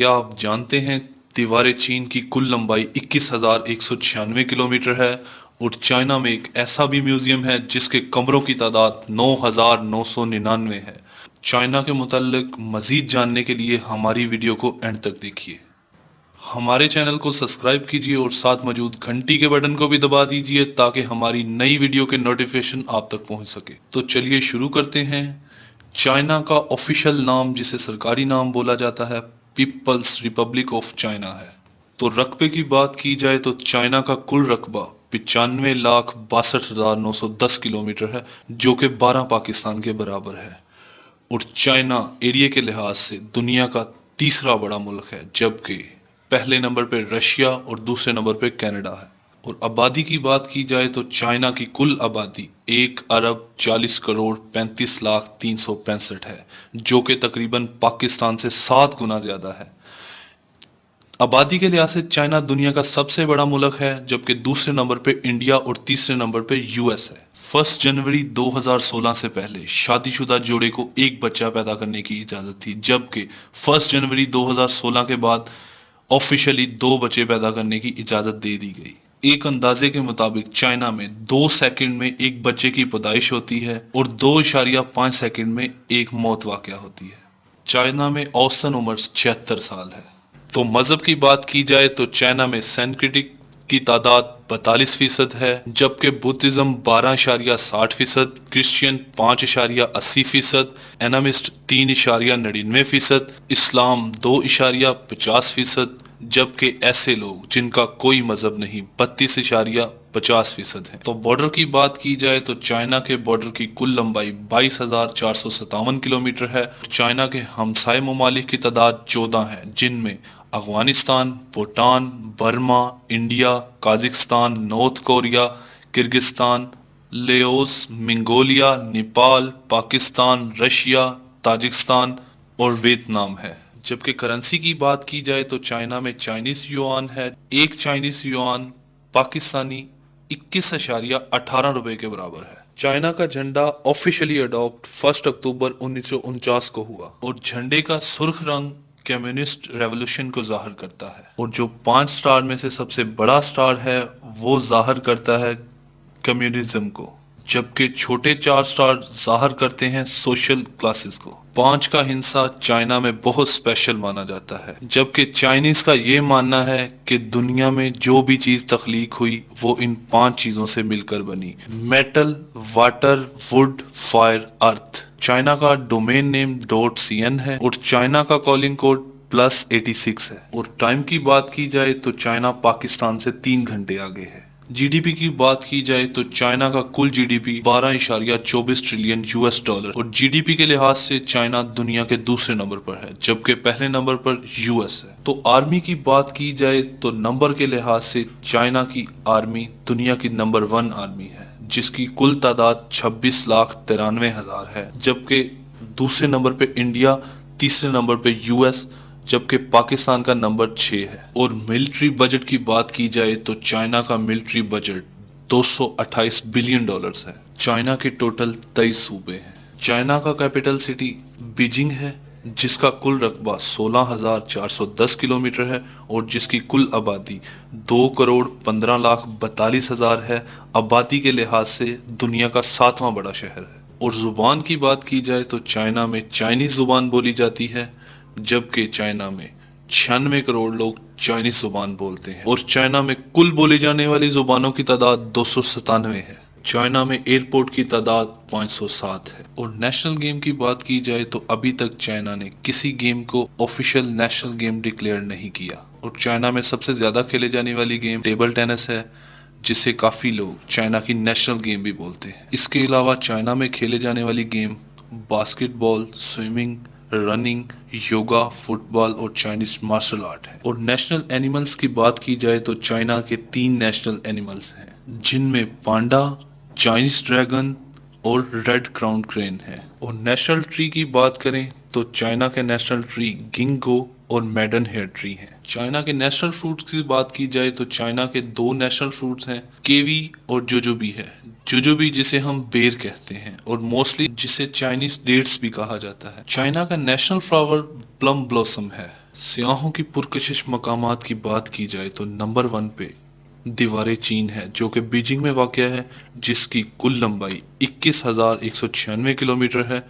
کیا آپ جانتے ہیں دیوار چین کی کل لمبائی 21,196 کلومیٹر ہے اور چائنا میں ایک ایسا بھی میوزیم ہے جس کے کمروں کی تعداد 9,999 ہے۔ چائنا کے متعلق مزید جاننے کے لیے ہماری ویڈیو کو اینڈ تک دیکھیے۔ ہمارے چینل کو سبسکرائب کیجیے اور ساتھ موجود گھنٹی کے بٹن کو بھی دبا دیجیے تاکہ ہماری نئی ویڈیو کے نوٹیفیکیشن آپ تک پہنچ سکے۔ تو چلیے شروع کرتے ہیں۔ چائنا کا آفیشیل نام جسے سرکاری نام بولا جاتا ہے پیپلز ریپبلک آف چائنا ہے۔ تو رقبے کی بات کی جائے تو چائنا کا کل رقبہ 95,62,910 کلومیٹر ہے جو کہ 12 پاکستان کے برابر ہے، اور چائنا ایریا کے لحاظ سے دنیا کا تیسرا بڑا ملک ہے، جبکہ پہلے نمبر پہ رشیا اور دوسرے نمبر پہ کینیڈا ہے۔ اور آبادی کی بات کی جائے تو چائنا کی کل آبادی 1,40,35,03,65 ہے جو کہ تقریباً پاکستان سے 7 گنا زیادہ ہے۔ آبادی کے لحاظ سے چائنا دنیا کا سب سے بڑا ملک ہے، جبکہ دوسرے نمبر پہ انڈیا اور تیسرے نمبر پہ US ہے۔ 1 جنوری 2016 سے پہلے شادی شدہ جوڑے کو ایک بچہ پیدا کرنے کی اجازت تھی، جبکہ 1 جنوری 2016 کے بعد آفیشلی 2 بچے پیدا کرنے کی اجازت دے دی گئی۔ ایک اندازے کے مطابق چائنا میں 2 سیکنڈ میں ایک بچے کی پیدائش ہوتی ہے اور 2.5 سیکنڈ میں ایک موت واقع ہوتی ہے۔ چائنا میں اوسطاً عمر 76 سال ہے۔ تو مذہب کی بات کی جائے تو چائنا میں سینکریٹک کی تعداد 42% ہے، جبکہ بدھزم 12.60%، کرسچین 5.80%، اینمسٹ 3.99%، اسلام 2.50%، جبکہ ایسے لوگ جن کا کوئی مذہب نہیں 32.50% ہیں۔ تو بارڈر کی بات کی جائے تو چائنا کے بارڈر کی کل لمبائی 22,457 کلومیٹر ہے۔ چائنا کے ہمسائے ممالک کی تعداد 14 ہے، جن میں Afghanistan, Bhutan, Burma, India, Kazakhstan, north Korea, Kyrgyzstan, Laos, Mongolia, Nepal, Pakistan, Russia, Tajikistan اور ویتنام ہے۔ جبکہ کرنسی کی بات کی جائے تو چائنا میں چائنیز یوان ہے۔ ایک چائنیز یوان پاکستانی 21.18 روپے کے برابر ہے۔ چائنا کا جھنڈا آفیشلی اڈاپٹ 1 اکتوبر 1949 کو ہوا، اور جھنڈے کا سرخ رنگ کمیونسٹ ریولوشن کو ظاہر کرتا ہے، اور جو 5 سٹار میں سے سب سے بڑا سٹار ہے وہ ظاہر کرتا ہے کمیونزم کو، جبکہ چھوٹے 4 سٹار ظاہر کرتے ہیں سوشل کلاسز کو۔ 5 کا ہندسہ چائنا میں بہت سپیشل مانا جاتا ہے، جبکہ چائنیز کا یہ ماننا ہے کہ دنیا میں جو بھی چیز تخلیق ہوئی وہ ان 5 چیزوں سے مل کر بنی: metal, water, would, fire, earth. China کا ڈومین نیم .cn ہے، اور چائنا کا کالنگ کوڈ +86 ہے۔ اور ٹائم کی بات کی جائے تو چائنا پاکستان سے 3 گھنٹے آگے ہے۔ جی ڈی پی کی بات کی جائے تو چائنا کا کل جی ڈی پی 12.24 ٹریلین $، اور جی ڈی پی کے لحاظ سے چائنا دنیا کے دوسرے نمبر پر ہے، جبکہ پہلے نمبر پر US ہے۔ تو آرمی کی بات کی جائے تو نمبر کے لحاظ سے چائنا کی آرمی دنیا کی نمبر 1 آرمی ہے، جس کی کل تعداد 26,93,000 ہے، جبکہ دوسرے نمبر پہ انڈیا، تیسرے نمبر پہ US، جبکہ پاکستان کا نمبر 6 ہے۔ اور ملٹری بجٹ کی بات کی جائے تو چائنا کا ملٹری بجٹ $228 بلین ہے۔ چائنا کے ٹوٹل 23 صوبے ہیں۔ چائنا کا کیپٹل سٹی بیجنگ ہے، جس کا کل رقبہ 16,410 کلومیٹر ہے اور جس کی کل آبادی 2,15,42,000 ہے۔ آبادی کے لحاظ سے دنیا کا 7واں بڑا شہر ہے۔ اور زبان کی بات کی جائے تو چائنا میں چائنیز زبان بولی جاتی ہے، جبکہ چائنا میں 96 کروڑ لوگ چائنیز زبان بولتے ہیں، اور چائنا میں کل بولی جانے والی زبانوں کی تعداد 297 ہے۔ چائنا میں ایئرپورٹ کی تعداد 507 ہے۔ اور نیشنل گیم کی بات کی جائے تو ابھی تک چائنا نے کسی گیم کو آفیشیل نیشنل گیم ڈکلیئر نہیں کیا، اور چائنا میں سب سے زیادہ کھیلے جانے والی گیم ٹیبل ٹینس ہے، جسے کافی لوگ چائنا کی نیشنل گیم بھی بولتے ہیں۔ اس کے علاوہ چائنا میں کھیلے جانے والی گیم باسکٹ بال، سوئمنگ، رننگ، یوگا، فٹ بال اور چائنیز مارشل آرٹ ہے۔ اور نیشنل اینیملز کی بات کی جائے تو چائنا کے 3 نیشنل اینیملز ہیں، جن میں پانڈا، چائنیز ڈریگن اور ریڈ کراؤن کرین ہے۔ اور نیشنل ٹری کی بات کریں تو چائنا کے نیشنل ٹری گنگو اور میڈن ہیئر ٹری ہیں۔ چائنا کے نیشنل فروٹس کی بات کی جائے تو چائنا کے 2 نیشنل فروٹس ہیں، کیوی اور جوجوبی ہے۔ جوجوبی جسے ہم بیر کہتے ہیں، اور موسٹلی جسے چائنیز ڈیٹس بھی کہا جاتا ہے۔ چائنا کا نیشنل فلاور پلم بلاسم ہے۔ سیاحوں کی پرکشش مقامات کی بات کی جائے تو نمبر 1 پہ دیواریں چین ہے جو کہ بیجنگ میں واقع ہے، جس کی کل لمبائی 21,196 کلومیٹر ہے،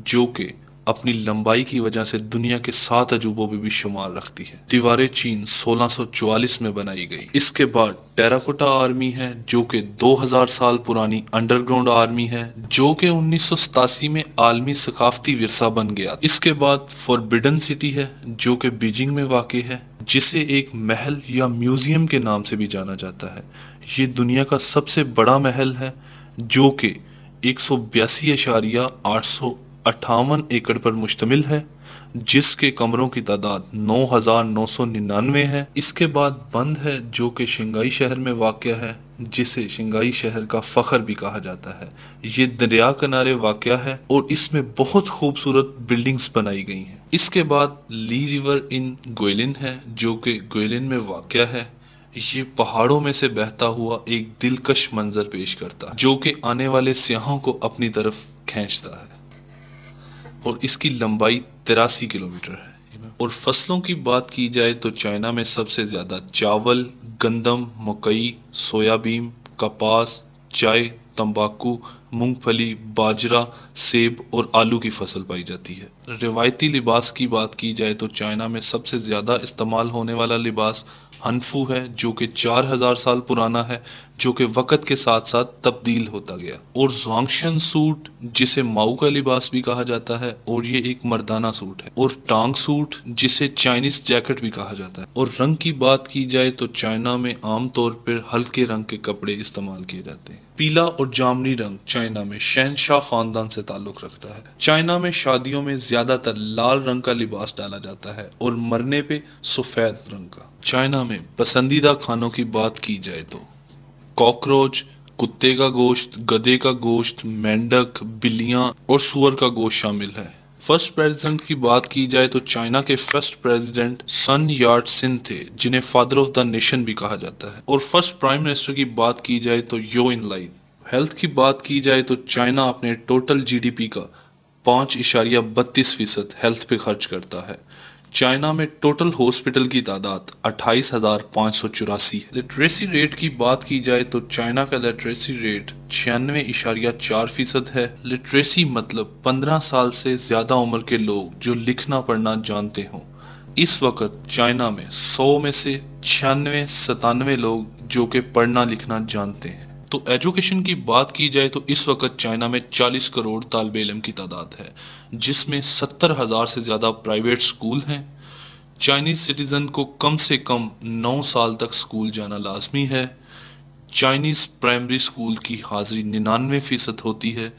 جو کہ اپنی لمبائی کی وجہ سے دنیا کے 7 عجوبوں میں بھی شمار رکھتی ہے۔ دیواریں چین 1644 میں بنائی گئی۔ اس کے بعد ٹیراکوٹا آرمی ہے جو کہ 2000 سال پرانی انڈر گراؤنڈ آرمی ہے، جو کہ 1987 میں عالمی ثقافتی ورثہ بن گیا۔ اس کے بعد فوربڈن سٹی ہے جو کہ بیجنگ میں واقع ہے، جسے ایک محل یا میوزیم کے نام سے بھی جانا جاتا ہے۔ یہ دنیا کا سب سے بڑا محل ہے جو کہ 182.858 ایکڑ پر مشتمل ہے، جس کے کمروں کی تعداد 9,999 ہے۔ اس کے بعد بند ہے جو کہ شنگھائی شہر میں واقع ہے، جسے شنگھائی شہر کا فخر بھی کہا جاتا ہے۔ یہ دریا کنارے واقع ہے اور اس میں بہت خوبصورت بلڈنگز بنائی گئی ہیں۔ اس کے بعد لی ریور ان گوئلن ہے جو کہ گوئلن میں واقع ہے۔ یہ پہاڑوں میں سے بہتا ہوا ایک دلکش منظر پیش کرتا ہے جو کہ آنے والے سیاحوں کو اپنی طرف کھینچتا ہے، اور اس کی لمبائی 83 کلومیٹر ہے۔ اور فصلوں کی بات کی جائے تو چائنا میں سب سے زیادہ چاول، گندم، مکئی، سویابین، کپاس، چائے، تمباکو، مونگ پھلی، باجرا، سیب اور آلو کی فصل پائی جاتی ہے۔ روایتی لباس کی بات کی جائے تو چائنا میں سب سے زیادہ استعمال ہونے والا لباس ہنفو ہے جو کہ 4000 سال پرانا ہے، جو کہ وقت کے ساتھ ساتھ تبدیل ہوتا گیا۔ اور زوانگشن سوٹ جسے ماؤ کا لباس بھی کہا جاتا ہے، اور یہ ایک مردانہ سوٹ ہے۔ اور ٹانگ سوٹ جسے چائنیز جیکٹ بھی کہا جاتا ہے۔ اور رنگ کی بات کی جائے تو چائنا میں عام طور پر ہلکے رنگ کے کپڑے استعمال کیے جاتے ہیں۔ پیلا اور جامنی رنگ چائنا میں شہنشاہ خاندان سے تعلق رکھتا ہے۔ چائنا میں شادیوں میں زیادہ تر لال رنگ کا لباس ڈالا جاتا ہے اور مرنے پہ سفید رنگ کا۔ چائنا میں پسندیدہ کھانوں کی بات کی جائے تو کاکروچ، کتے کا گوشت، گدھے کا گوشت، مینڈک، بلیاں اور سور کا گوشت شامل ہے۔ فرسٹ پریزیڈنٹ کی بات کی جائے تو چائنا کے فرسٹ پریزیڈنٹ سن یات سن تھے، جنہیں فادر آف دا نیشن بھی کہا جاتا ہے۔ اور فرسٹ پرائم منسٹر کی بات کی جائے تو یو ان لائی۔ ہیلتھ کی بات کی جائے تو چائنا اپنے ٹوٹل جی ڈی پی کا 5.32% ہیلتھ پہ خرچ کرتا ہے۔ چائنا میں ٹوٹل ہاسپٹل کی تعداد 28,584 ہے۔ لٹریسی ریٹ کی بات کی جائے تو چائنا کا لٹریسی ریٹ 96.4% ہے۔ لٹریسی مطلب 15 سال سے زیادہ عمر کے لوگ جو لکھنا پڑھنا جانتے ہوں۔ اس وقت چائنا میں 100 میں سے 96-97 لوگ جو کہ پڑھنا لکھنا جانتے ہیں۔ تو ایجوکیشن کی بات کی جائے تو اس وقت چائنا میں 40 کروڑ طالب علم کی تعداد ہے، جس میں 70,000 سے زیادہ پرائیویٹ سکول ہیں۔ چائنیز سٹیزن کو کم سے کم 9 سال تک سکول جانا لازمی ہے۔ چائنیز پرائمری سکول کی حاضری 99% ہوتی ہے۔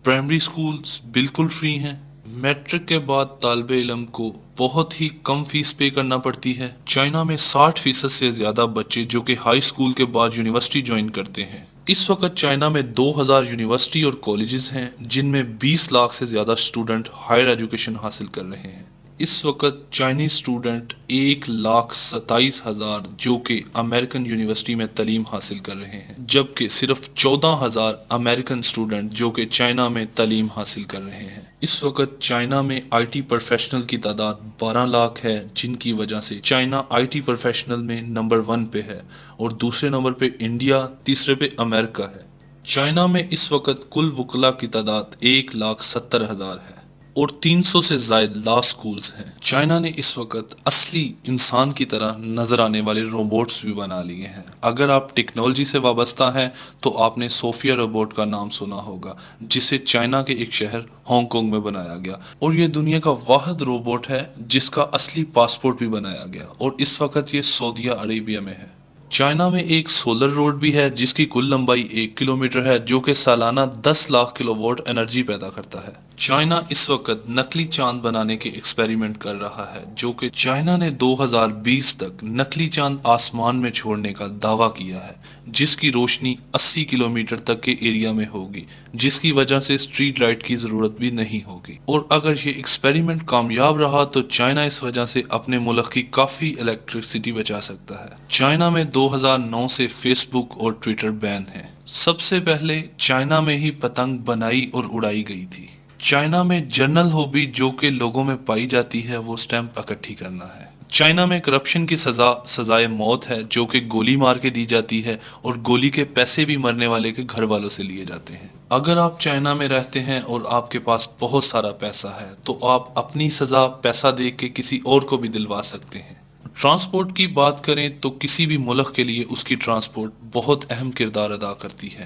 پرائمری سکولز بالکل فری ہیں۔ میٹرک کے بعد طالب علم کو بہت ہی کم فیس پے کرنا پڑتی ہے۔ چائنا میں 60% سے زیادہ بچے جو کہ ہائی سکول کے بعد یونیورسٹی جوائن کرتے ہیں۔ اس وقت چائنا میں 2000 یونیورسٹی اور کالجز ہیں، جن میں 20 لاکھ سے زیادہ اسٹوڈنٹ ہائر ایجوکیشن حاصل کر رہے ہیں۔ اس وقت چائنیز اسٹوڈنٹ 1,27,000 جو کہ امریکن یونیورسٹی میں تعلیم حاصل کر رہے ہیں، جبکہ صرف 14,000 امریکن اسٹوڈنٹ جو کہ چائنا میں تعلیم حاصل کر رہے ہیں۔ اس وقت چائنا میں آئی ٹی پروفیشنل کی تعداد 12 لاکھ ہے، جن کی وجہ سے چائنا آئی ٹی پروفیشنل میں نمبر 1 پہ ہے، اور دوسرے نمبر پہ انڈیا، تیسرے پہ امریکہ ہے۔ چائنا میں اس وقت کل وکلاء کی تعداد 1,70,000 ہے، اور 300 سے زائد لا سکولز ہیں۔ چائنا نے اس وقت اصلی انسان کی طرح نظر آنے والے روبوٹس بھی بنا لیے ہیں۔ اگر آپ ٹیکنالوجی سے وابستہ ہیں تو آپ نے صوفیہ روبوٹ کا نام سنا ہوگا، جسے چائنا کے ایک شہر ہانگ کانگ میں بنایا گیا، اور یہ دنیا کا واحد روبوٹ ہے جس کا اصلی پاسپورٹ بھی بنایا گیا، اور اس وقت یہ سعودیہ عربیہ میں ہے۔ چائنا میں ایک سولر روڈ بھی ہے جس کی کل لمبائی 1 کلومیٹر ہے، جو کہ سالانہ 10 لاکھ کلو واٹ انرجی پیدا کرتا ہے۔ چائنا اس وقت نقلی چاند بنانے کے ایکسپیریمنٹ کر رہا ہے، جو کہ چائنا نے 2020 تک نقلی چاند آسمان میں چھوڑنے کا دعویٰ کیا ہے، جس کی روشنی 80 کلومیٹر تک کے ایریا میں ہوگی، جس کی وجہ سے اسٹریٹ لائٹ کی ضرورت بھی نہیں ہوگی۔ اور اگر یہ ایکسپیریمنٹ کامیاب رہا تو چائنا اس وجہ سے اپنے ملک کی کافی الیکٹرسٹی بچا سکتا ہے۔ چائنا میں 2009 سے فیس بک اور ٹویٹر بین ہے۔ سب سے پہلے چائنا میں ہی پتنگ بنائی اور اڑائی گئی تھی۔ چائنا میں جنرل ہابی جو کہ لوگوں میں پائی جاتی ہے وہ سٹیمپ اکٹھی کرنا ہے۔ چائنا میں کرپشن کی سزائے موت ہے جو کہ گولی مار کے دی جاتی ہے، اور گولی کے پیسے بھی مرنے والے کے گھر والوں سے لیے جاتے ہیں۔ اگر آپ چائنا میں رہتے ہیں اور آپ کے پاس بہت سارا پیسہ ہے تو آپ اپنی سزا پیسہ دے کے کسی اور کو بھی دلوا سکتے ہیں۔ ٹرانسپورٹ کی بات کریں تو کسی بھی ملک کے لیے اس کی ٹرانسپورٹ بہت اہم کردار ادا کرتی ہے۔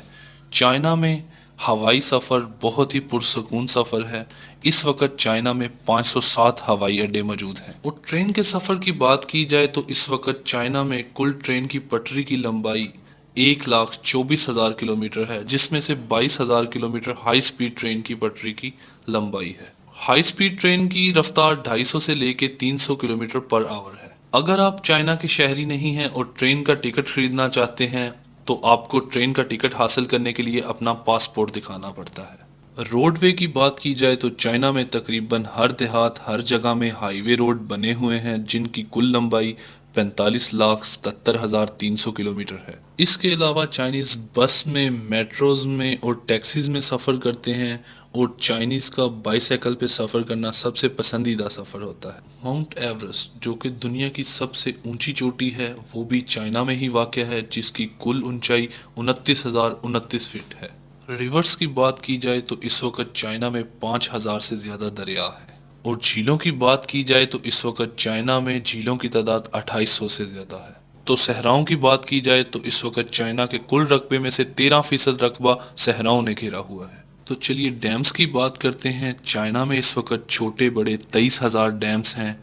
چائنا میں ہوائی سفر بہت ہی پرسکون سفر ہے۔ اس وقت چائنا میں 507 ہوائی اڈے موجود ہیں۔ اور ٹرین کے سفر کی بات کی جائے تو اس وقت چائنا میں کل ٹرین کی پٹری کی لمبائی 1,24,000 کلومیٹر ہے، جس میں سے 22,000 کلومیٹر ہائی سپیڈ ٹرین کی پٹری کی لمبائی ہے۔ ہائی سپیڈ ٹرین کی رفتار 250 سے لے کے 300 کلومیٹر پر آور ہے۔ اگر آپ چائنا کے شہری نہیں ہیں اور ٹرین کا ٹکٹ خریدنا چاہتے ہیں تو آپ کو ٹرین کا ٹکٹ حاصل کرنے کے لیے اپنا پاسپورٹ دکھانا پڑتا ہے۔ روڈ وے کی بات کی جائے تو چائنا میں تقریباً ہر دیہات، ہر جگہ میں ہائی وے روڈ بنے ہوئے ہیں جن کی کل لمبائی 45,77,300 کلومیٹر ہے۔ اس کے علاوہ چائنیز بس میں، میٹروز میں اور ٹیکسیز میں سفر کرتے ہیں، اور چائنیز کا بائیسیکل پہ سفر کرنا سب سے پسندیدہ سفر ہوتا ہے۔ ماؤنٹ ایورسٹ جو کہ دنیا کی سب سے اونچی چوٹی ہے وہ بھی چائنا میں ہی واقع ہے، جس کی کل اونچائی 29,029 فٹ ہے۔ ریورز کی بات کی جائے تو اس وقت چائنا میں 5,000 سے زیادہ دریا ہیں، اور جھیلوں کی بات کی جائے تو اس وقت چائنا میں جھیلوں کی تعداد 2800 سے زیادہ ہے۔ تو صحراؤں کی بات کی جائے تو اس وقت چائنا کے کل رقبے میں سے 13% رقبہ صحراؤں نے گھیرا ہوا ہے۔ تو چلیے ڈیمز کی بات کرتے ہیں۔ چائنا میں اس وقت چھوٹے بڑے 23,000 ڈیمز ہیں۔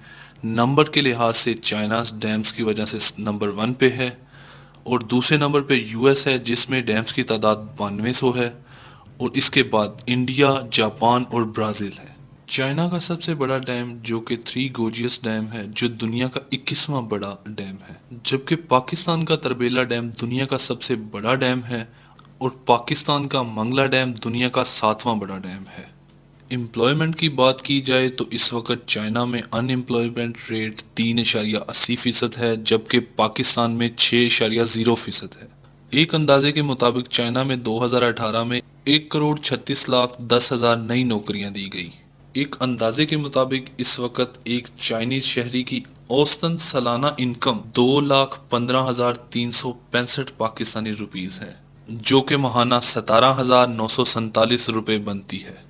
نمبر کے لحاظ سے چائنا ڈیمز کی وجہ سے نمبر 1 پہ ہے، اور دوسرے نمبر پہ یو ایس ہے جس میں ڈیمز کی تعداد 9200 ہے، اور اس کے بعد انڈیا، جاپان اور برازیل ہے۔ چائنا کا سب سے بڑا ڈیم جو کہ 3 گورجیس ڈیم ہے، جو دنیا کا 21واں بڑا ڈیم ہے، جبکہ پاکستان کا تربیلا ڈیم دنیا کا سب سے بڑا ڈیم ہے، اور پاکستان کا منگلا ڈیم دنیا کا 7واں بڑا ڈیم ہے۔ امپلائمنٹ کی بات کی جائے تو اس وقت چائنا میں ان امپلائمنٹ ریٹ 3.80% ہے، جبکہ پاکستان میں 6.0% ہے۔ ایک اندازے کے مطابق چائنا میں 2018 میں 1,36,10,000 نئی نوکریاں دی گئی۔ ایک اندازے کے مطابق اس وقت ایک چائنیز شہری کی اوسطاً سالانہ انکم 2,15,365 پاکستانی روپیز ہے، جو کہ ماہانہ 17,947 روپے بنتی ہے۔